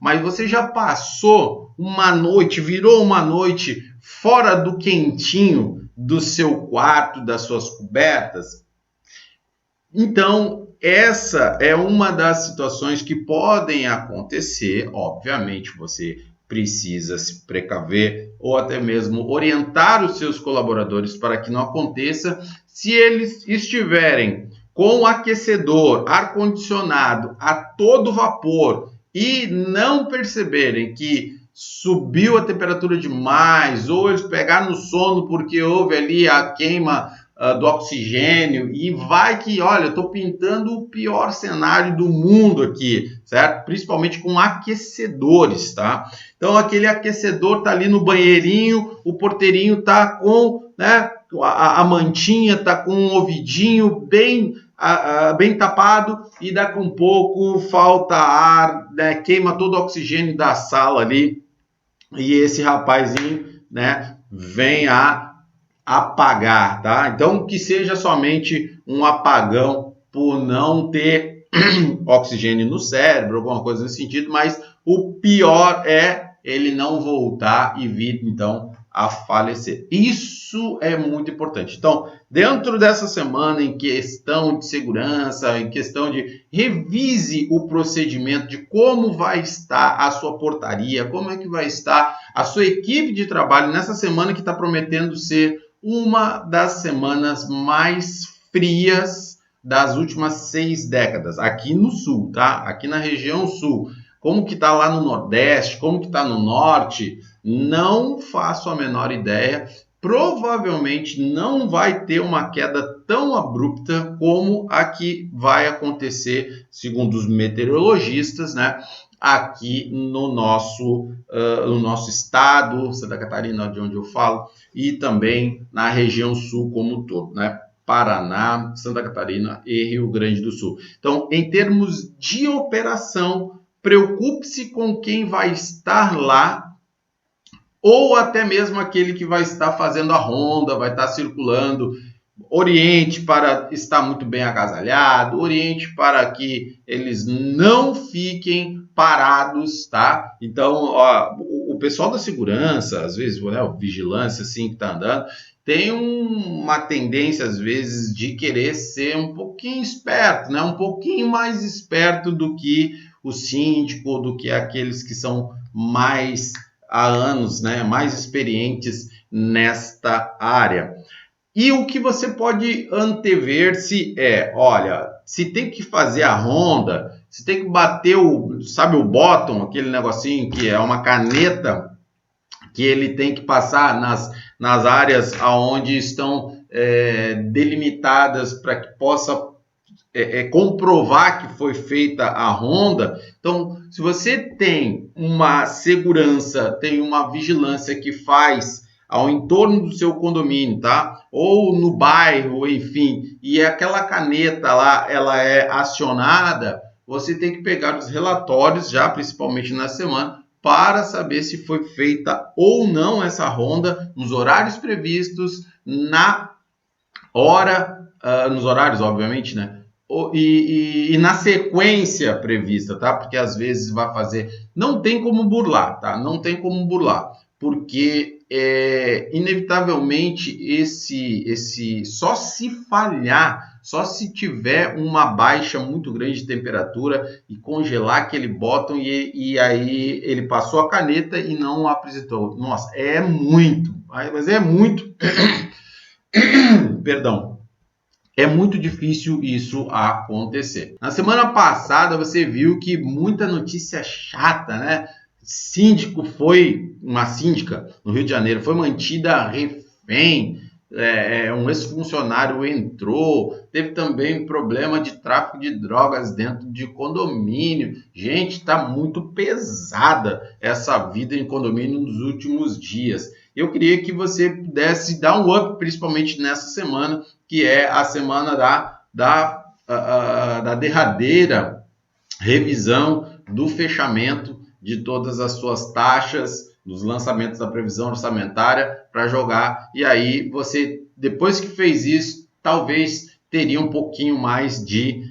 mas você já passou uma noite, virou uma noite fora do quentinho do seu quarto, das suas cobertas? Então, essa é uma das situações que podem acontecer. Obviamente, você precisa se precaver ou até mesmo orientar os seus colaboradores para que não aconteça. Se eles estiverem com aquecedor, ar-condicionado a todo vapor e não perceberem que subiu a temperatura demais, ou eles pegaram no sono porque houve ali a queima do oxigênio, e vai que, olha, eu estou pintando o pior cenário do mundo aqui, certo? Principalmente com aquecedores, tá? Então, aquele aquecedor tá ali no banheirinho, o porteirinho tá com, né, a mantinha, tá com um ouvidinho bem tapado, e daqui um pouco falta ar, né, queima todo o oxigênio da sala ali, e esse rapazinho, né, vem a apagar, tá? Então, que seja somente um apagão por não ter oxigênio no cérebro, alguma coisa nesse sentido, mas o pior é ele não voltar e vir, então, a falecer. Isso é muito importante. Então, dentro dessa semana, em questão de segurança, em questão de revise o procedimento de como vai estar a sua portaria, como é que vai estar a sua equipe de trabalho nessa semana que está prometendo ser uma das semanas mais frias das últimas 6 décadas, aqui no sul, tá? Aqui na região sul. Como que tá lá no Nordeste, como que tá no Norte, não faço a menor ideia. Provavelmente não vai ter uma queda tão abrupta como a que vai acontecer, segundo os meteorologistas, né? Aqui no nosso estado, Santa Catarina, de onde eu falo, e também na região sul como um todo, né? Paraná, Santa Catarina e Rio Grande do Sul. Então, em termos de operação, preocupe-se com quem vai estar lá, ou até mesmo aquele que vai estar fazendo a ronda, vai estar circulando. Oriente para estar muito bem agasalhado, oriente para que eles não fiquem parados, tá? Então, ó, o pessoal da segurança, às vezes, né, o vigilância, assim, que tá andando, tem uma tendência, às vezes, de querer ser um pouquinho esperto, né? Um pouquinho mais esperto do que o síndico, do que aqueles que são mais há anos, né? Mais experientes nesta área. E o que você pode antever-se é, olha, se tem que fazer a ronda, se tem que bater sabe o bottom, aquele negocinho que é uma caneta que ele tem que passar nas áreas aonde estão delimitadas para que possa comprovar que foi feita a ronda. Então, se você tem uma segurança, tem uma vigilância que faz ao entorno do seu condomínio, tá? Ou no bairro, enfim, e aquela caneta lá, ela é acionada, você tem que pegar os relatórios, já principalmente na semana, para saber se foi feita ou não essa ronda nos horários previstos, na hora, nos horários, obviamente, né? E na sequência prevista, tá? Porque às vezes vai fazer... Não tem como burlar, tá? Não tem como burlar, porque inevitavelmente só se falhar, só se tiver uma baixa muito grande de temperatura e congelar aquele bottom e aí ele passou a caneta e não apresentou. Nossa, é muito, mas é muito... Perdão. É muito difícil isso acontecer. Na semana passada você viu que muita notícia chata, né? Uma síndica no Rio de Janeiro foi mantida refém, um ex-funcionário entrou, teve também problema de tráfico de drogas dentro de condomínio. Gente, está muito pesada essa vida em condomínio nos últimos dias. Eu queria que você pudesse dar um up, principalmente nessa semana, que é a semana da derradeira revisão do fechamento de todas as suas taxas, dos lançamentos da previsão orçamentária para jogar. E aí você, depois que fez isso, talvez teria um pouquinho mais de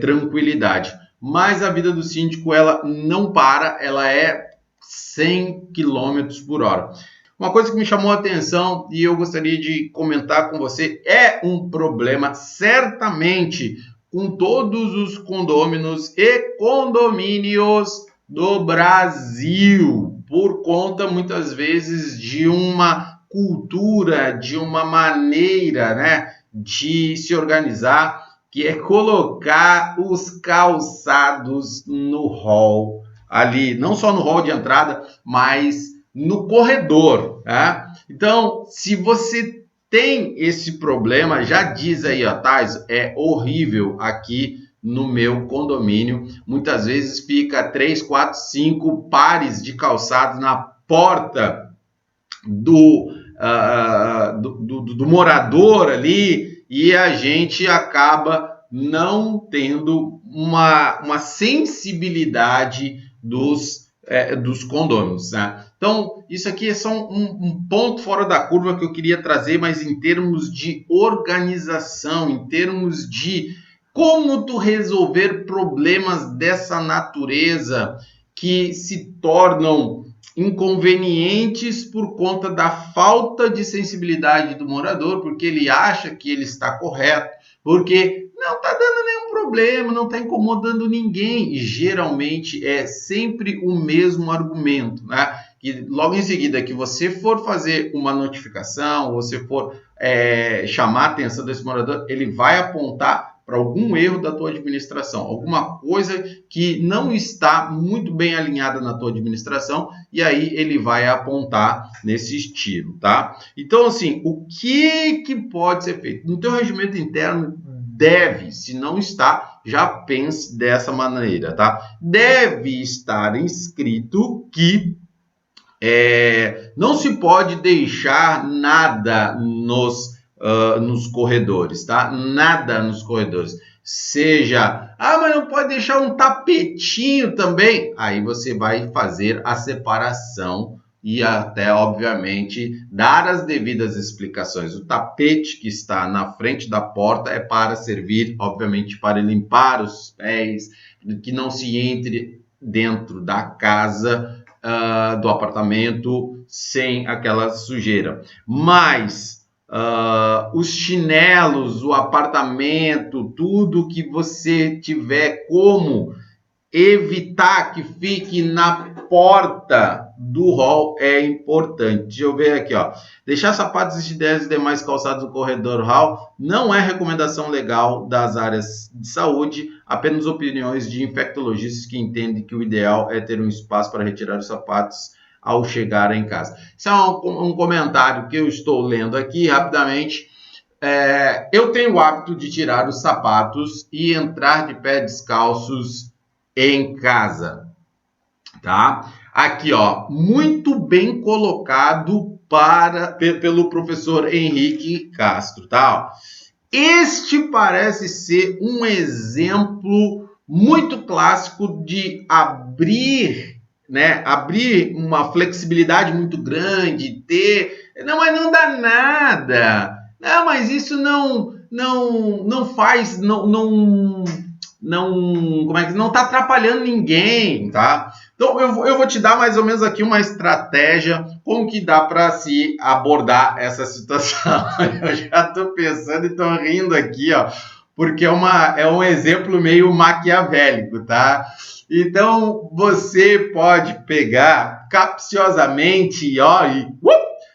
tranquilidade. mas a vida do síndico ela não para, ela é 100 km por hora. Uma coisa que me chamou a atenção e eu gostaria de comentar com você, é um problema certamente com todos os condôminos e condomínios do Brasil, por conta muitas vezes de uma cultura, de uma maneira, né, de se organizar, que é colocar os calçados no hall ali, não só no hall de entrada, mas no corredor, tá? Então, se você tem esse problema, já diz aí, ó, Thais, é horrível aqui no meu condomínio. Muitas vezes fica 3, 4, 5 pares de calçados na porta do morador ali, e a gente acaba não tendo uma sensibilidade dos condôminos, né? Então, isso aqui é só um ponto fora da curva que eu queria trazer, mas em termos de organização, em termos de como tu resolver problemas dessa natureza que se tornam inconvenientes por conta da falta de sensibilidade do morador, porque ele acha que ele está correto, porque não está dando nenhum problema, não está incomodando ninguém, e geralmente é sempre o mesmo argumento, né? E logo em seguida que você for fazer uma notificação, você for chamar a atenção desse morador, ele vai apontar para algum erro da tua administração, alguma coisa que não está muito bem alinhada na tua administração, e aí ele vai apontar nesse estilo, tá? Então, assim, o que pode ser feito? No teu regimento interno deve, se não está, já pense dessa maneira, tá? Deve estar inscrito que não se pode deixar nada nos corredores, tá? Nada nos corredores. Seja, mas não pode deixar um tapetinho também. Aí você vai fazer a separação e até, obviamente, dar as devidas explicações. O tapete que está na frente da porta é para servir, obviamente, para limpar os pés, que não se entre dentro da casa, do apartamento, sem aquela sujeira. Mas os chinelos, o apartamento, tudo que você tiver como evitar que fique na porta do hall é importante. Deixa eu ver aqui, ó. Deixar sapatos e chinelos e demais calçados no corredor hall não é recomendação legal das áreas de saúde, apenas opiniões de infectologistas que entendem que o ideal é ter um espaço para retirar os sapatos ao chegar em casa. Isso é um comentário que eu estou lendo aqui rapidamente. Eu tenho o hábito de tirar os sapatos e entrar de pé descalços em casa, tá? Aqui, ó, muito bem colocado pelo professor Henrique Castro, tá? Este parece ser um exemplo muito clássico de abrir, né? Abrir uma flexibilidade muito grande, não, mas não dá nada. Não, mas isso não faz, como é que não está atrapalhando ninguém, tá? Então eu vou te dar mais ou menos aqui uma estratégia como que dá para se abordar essa situação. Eu já estou pensando e estou rindo aqui, ó, porque é um exemplo meio maquiavélico, tá? Então você pode pegar capciosamente, ó, e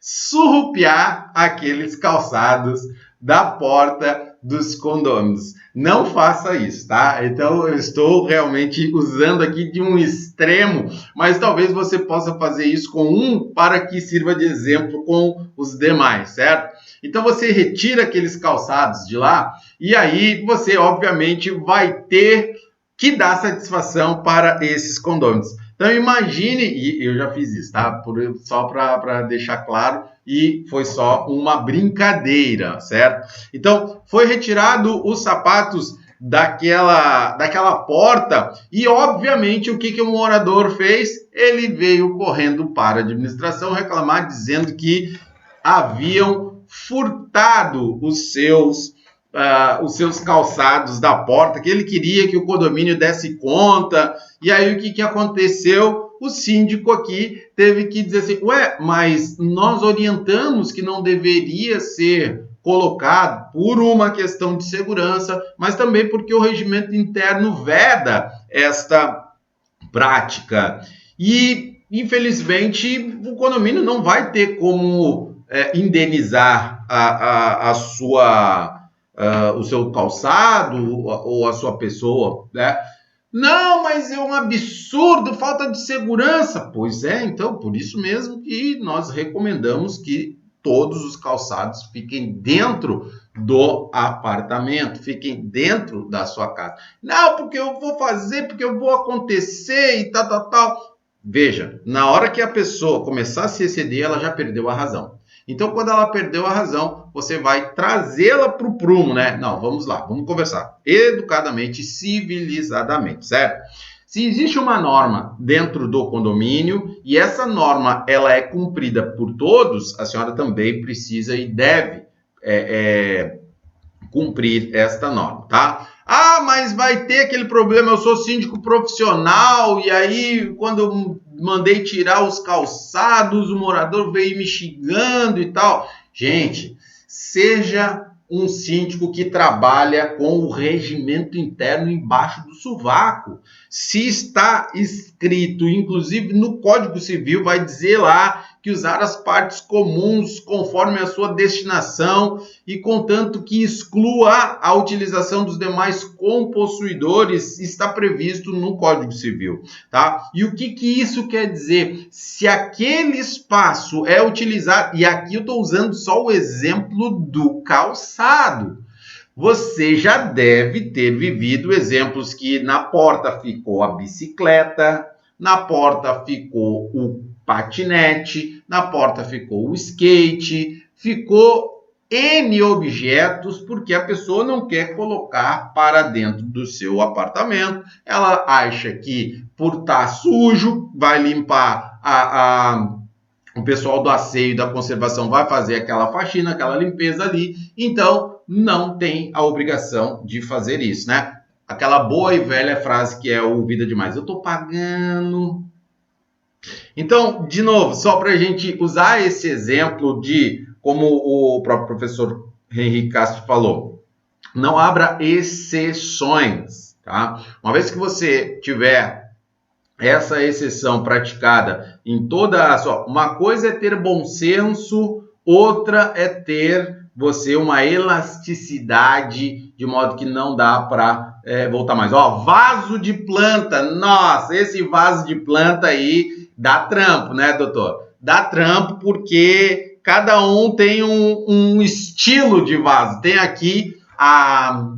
surrupiar aqueles calçados da porta dos condôminos. Não faça isso, tá? Então eu estou realmente usando aqui de um extremo, mas talvez você possa fazer isso com um para que sirva de exemplo com os demais, certo? Então você retira aqueles calçados de lá e aí você obviamente vai ter que dar satisfação para esses condôminos. Então imagine, e eu já fiz isso, tá? Só para deixar claro, e foi só uma brincadeira, certo? Então foi retirado os sapatos daquela porta e obviamente o que o morador fez? Ele veio correndo para a administração reclamar, dizendo que haviam furtado os seus os seus calçados da porta, que ele queria que o condomínio desse conta. E aí o que aconteceu? O síndico aqui teve que dizer assim, ué, mas nós orientamos que não deveria ser colocado por uma questão de segurança, mas também porque o regimento interno veda esta prática. E, infelizmente, o condomínio não vai ter como indenizar o seu calçado ou a sua pessoa, né? Não, mas é um absurdo, falta de segurança. Pois é, então, por isso mesmo que nós recomendamos que todos os calçados fiquem dentro do apartamento, fiquem dentro da sua casa. Não, porque eu vou fazer, porque eu vou acontecer e tal. Veja, na hora que a pessoa começar a se exceder, ela já perdeu a razão. Então, quando ela perdeu a razão, você vai trazê-la para o prumo, né? Não, vamos lá, vamos conversar educadamente, civilizadamente, certo? Se existe uma norma dentro do condomínio e essa norma ela é cumprida por todos, a senhora também precisa e deve cumprir esta norma, tá? Ah, mas vai ter aquele problema, eu sou síndico profissional e aí quando eu mandei tirar os calçados, o morador veio me xingando e tal. Gente, seja um síndico que trabalha com o regimento interno embaixo do sovaco. Se está escrito, inclusive no Código Civil, vai dizer lá que usar as partes comuns conforme a sua destinação e contanto que exclua a utilização dos demais compossuidores, está previsto no Código Civil, tá? E o que isso quer dizer? Se aquele espaço é utilizado, e aqui eu estou usando só o exemplo do calçado, você já deve ter vivido exemplos que na porta ficou a bicicleta, na porta ficou o patinete, na porta ficou o skate, ficou N objetos porque a pessoa não quer colocar para dentro do seu apartamento. Ela acha que por estar sujo, vai limpar o pessoal do asseio e da conservação vai fazer aquela faxina, aquela limpeza ali, então não tem a obrigação de fazer isso, né? Aquela boa e velha frase que é ouvida demais, eu tô pagando. Então, de novo, só para a gente usar esse exemplo de, como o próprio professor Henrique Castro falou, não abra exceções, tá? Uma vez que você tiver essa exceção praticada em toda a sua... Uma coisa é ter bom senso, outra é ter você uma elasticidade de modo que não dá para voltar mais. Ó, vaso de planta, nossa, esse vaso de planta aí dá trampo, né, doutor? Dá trampo porque cada um tem um estilo de vaso. Tem aqui a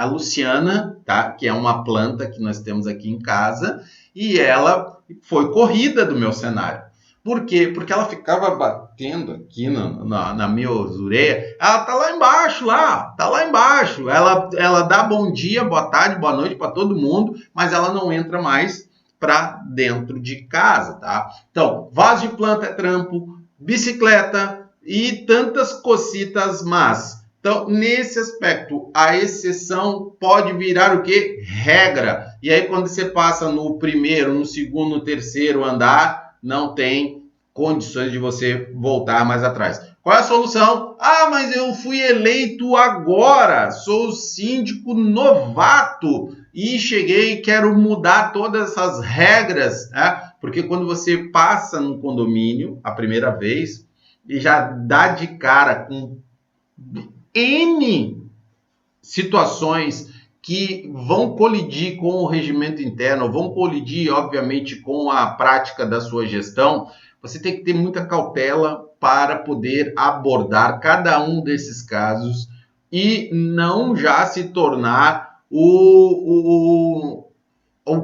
Luciana, tá? Que é uma planta que nós temos aqui em casa, e ela foi corrida do meu cenário. Por quê? Porque ela ficava batendo aqui na minha ureia. Ela tá lá embaixo, tá lá embaixo. Ela dá bom dia, boa tarde, boa noite para todo mundo, mas ela não entra mais para dentro de casa, tá? Então, vaso de planta é trampo, bicicleta e tantas cocitas más. Então, nesse aspecto, a exceção pode virar o quê? Regra. E aí, quando você passa no primeiro, no segundo, no terceiro andar, não tem condições de você voltar mais atrás. Qual é a solução? Ah, mas eu fui eleito agora, sou síndico novato e cheguei e quero mudar todas essas regras, né? Porque quando você passa no condomínio a primeira vez e já dá de cara com N situações que vão colidir com o regimento interno, vão colidir, obviamente, com a prática da sua gestão, você tem que ter muita cautela para poder abordar cada um desses casos e não já se tornar o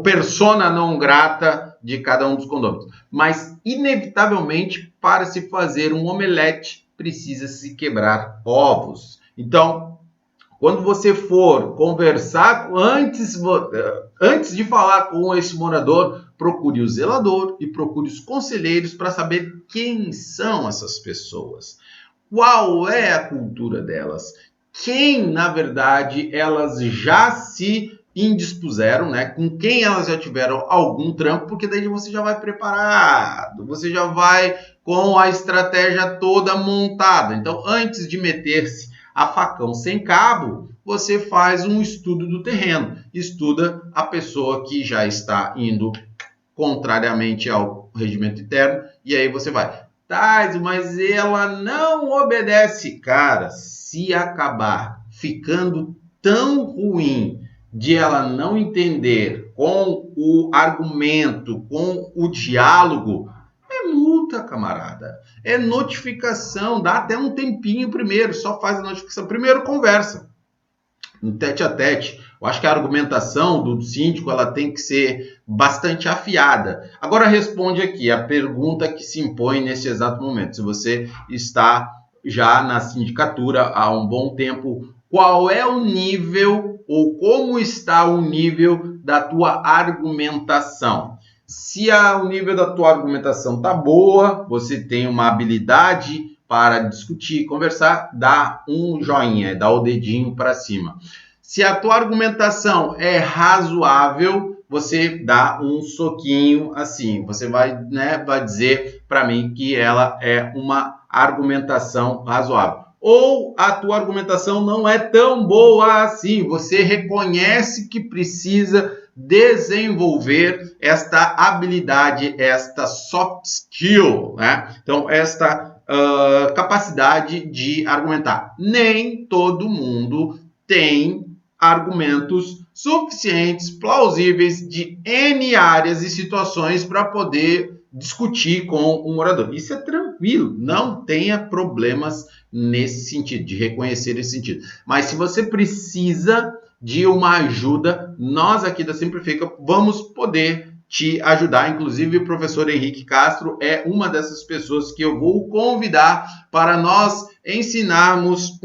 persona não grata de cada um dos condôminos. Mas, inevitavelmente, para se fazer um omelete, precisa se quebrar ovos. Então, quando você for conversar, antes de falar com esse morador, procure o zelador e procure os conselheiros para saber quem são essas pessoas. Qual é a cultura delas? quem, na verdade, elas já se indispuseram, né? Com quem elas já tiveram algum trampo, porque daí você já vai preparado, você já vai com a estratégia toda montada. Então, antes de meter-se a facão sem cabo, você faz um estudo do terreno, estuda a pessoa que já está indo contrariamente ao regimento interno, e aí você vai, Tais, mas ela não obedece. Cara, se acabar ficando tão ruim de ela não entender com o argumento, com o diálogo, é multa, camarada. É notificação, dá até um tempinho primeiro, só faz a notificação. Primeiro conversa, no tete a tete. Eu acho que a argumentação do síndico ela tem que ser bastante afiada. Agora responde aqui a pergunta que se impõe nesse exato momento. Se você está já na sindicatura há um bom tempo, qual é o nível ou como está o nível da tua argumentação? Se o nível da tua argumentação está boa, você tem uma habilidade para discutir, conversar, dá um joinha, dá o dedinho para cima. Se a tua argumentação é razoável, você dá um soquinho assim. Você vai dizer para mim que ela é uma argumentação razoável. Ou a tua argumentação não é tão boa assim. Você reconhece que precisa desenvolver esta habilidade, esta soft skill, né? Então, esta capacidade de argumentar. Nem todo mundo tem argumentos suficientes, plausíveis, de N áreas e situações para poder discutir com um morador. Isso é tranquilo, não tenha problemas nesse sentido, de reconhecer esse sentido. Mas se você precisa de uma ajuda, nós aqui da Simplifica vamos poder te ajudar. Inclusive, o professor Henrique Castro é uma dessas pessoas que eu vou convidar para nós ensinarmos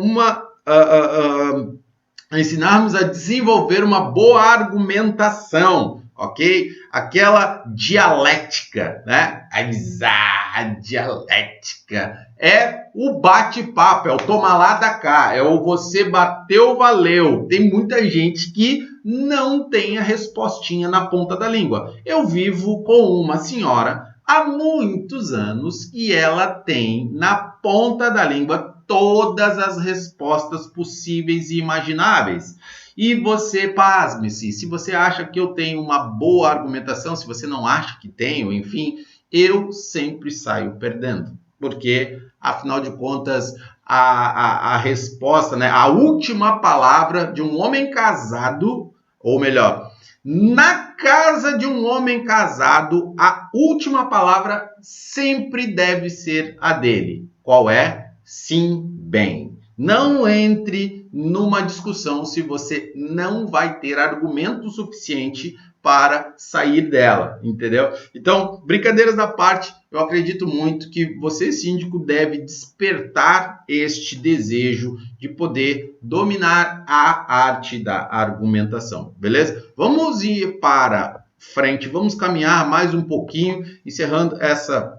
ensinarmos a desenvolver uma boa argumentação, ok? Aquela dialética, né? A dialética é o bate-papo, é o toma lá da cá, é o você bateu, valeu. Tem muita gente que não tem a respostinha na ponta da língua. Eu vivo com uma senhora há muitos anos e ela tem na ponta da língua todas as respostas possíveis e imagináveis. E você, pasme-se, se você acha que eu tenho uma boa argumentação, se você não acha que tenho, enfim, eu sempre saio perdendo. Porque, afinal de contas, a resposta, né, a última palavra de um homem casado, ou melhor, na casa de um homem casado, a última palavra sempre deve ser a dele. Qual é? Sim, bem. Não entre numa discussão se você não vai ter argumento suficiente para sair dela, entendeu? Então, brincadeiras à parte, eu acredito muito que você, síndico, deve despertar este desejo de poder dominar a arte da argumentação, beleza? Vamos ir para frente, vamos caminhar mais um pouquinho, encerrando essa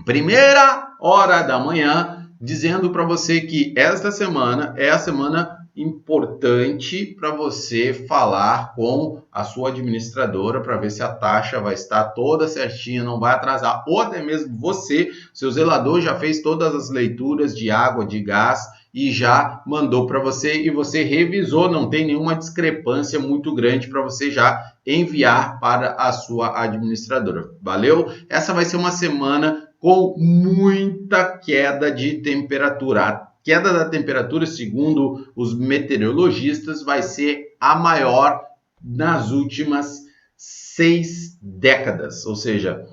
primeira hora da manhã, dizendo para você que esta semana é a semana importante para você falar com a sua administradora para ver se a taxa vai estar toda certinha, não vai atrasar, ou até mesmo você, seu zelador já fez todas as leituras de água, de gás e já mandou para você e você revisou, não tem nenhuma discrepância muito grande para você já enviar para a sua administradora. Valeu? Essa vai ser uma semana com muita queda de temperatura. A queda da temperatura, segundo os meteorologistas, vai ser a maior nas últimas 6 décadas. Ou seja,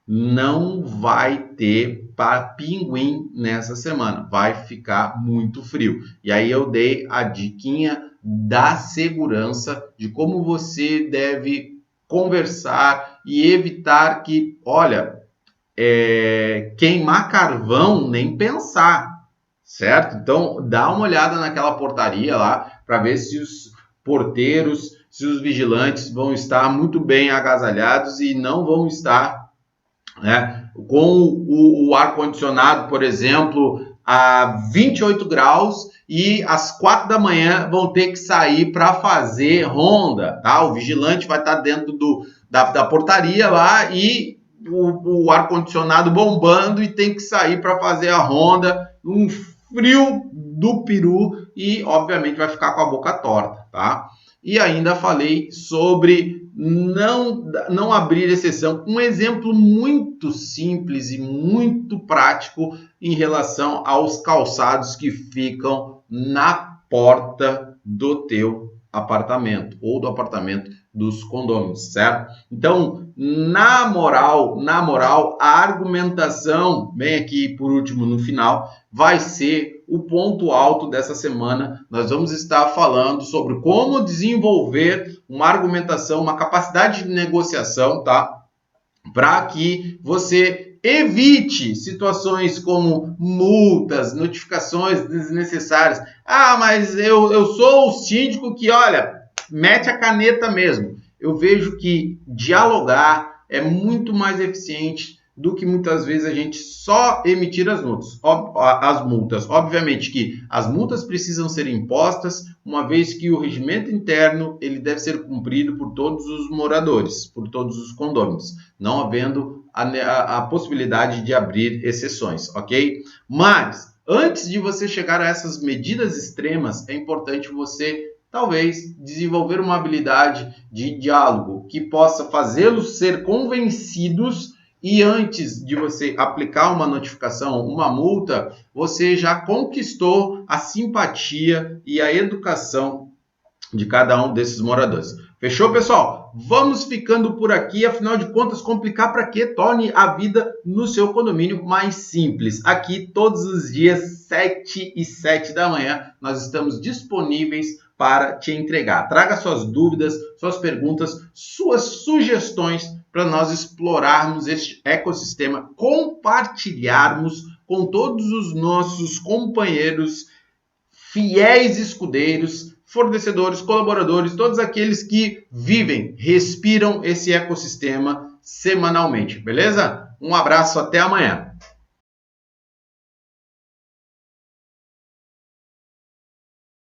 não vai ter pinguim nessa semana. Vai ficar muito frio. E aí eu dei a diquinha da segurança, de como você deve conversar e evitar que, olha, queimar carvão, nem pensar, certo? Então, dá uma olhada naquela portaria lá para ver se os porteiros, se os vigilantes vão estar muito bem agasalhados e não vão estar, né, com o ar-condicionado, por exemplo, a 28 graus e às 4 da manhã vão ter que sair para fazer ronda, tá? O vigilante vai estar dentro da portaria lá e o ar-condicionado bombando e tem que sair para fazer a ronda, um frio do peru e, obviamente, vai ficar com a boca torta, tá? E ainda falei sobre não abrir exceção. Um exemplo muito simples e muito prático em relação aos calçados que ficam na porta do teu apartamento ou do apartamento dos condôminos, certo? Então, na moral, a argumentação, bem aqui por último no final, vai ser o ponto alto dessa semana. Nós vamos estar falando sobre como desenvolver uma argumentação, uma capacidade de negociação, tá? Para que você evite situações como multas, notificações desnecessárias. Ah, mas eu sou o síndico que, olha, mete a caneta mesmo. Eu vejo que dialogar é muito mais eficiente do que muitas vezes a gente só emitir as multas. Obviamente que as multas precisam ser impostas, uma vez que o regimento interno ele deve ser cumprido por todos os moradores, por todos os condôminos, não havendo a possibilidade de abrir exceções, ok? Mas, antes de você chegar a essas medidas extremas, é importante você talvez desenvolver uma habilidade de diálogo que possa fazê-los ser convencidos e antes de você aplicar uma notificação, uma multa, você já conquistou a simpatia e a educação de cada um desses moradores. Fechou, pessoal? Vamos ficando por aqui. Afinal de contas, complicar para quê? Torne a vida no seu condomínio mais simples. Aqui, todos os dias, 7 e 7 da manhã, nós estamos disponíveis para te entregar. Traga suas dúvidas, suas perguntas, suas sugestões para nós explorarmos este ecossistema, compartilharmos com todos os nossos companheiros, fiéis escudeiros, fornecedores, colaboradores, todos aqueles que vivem, respiram esse ecossistema semanalmente, beleza? Um abraço, até amanhã.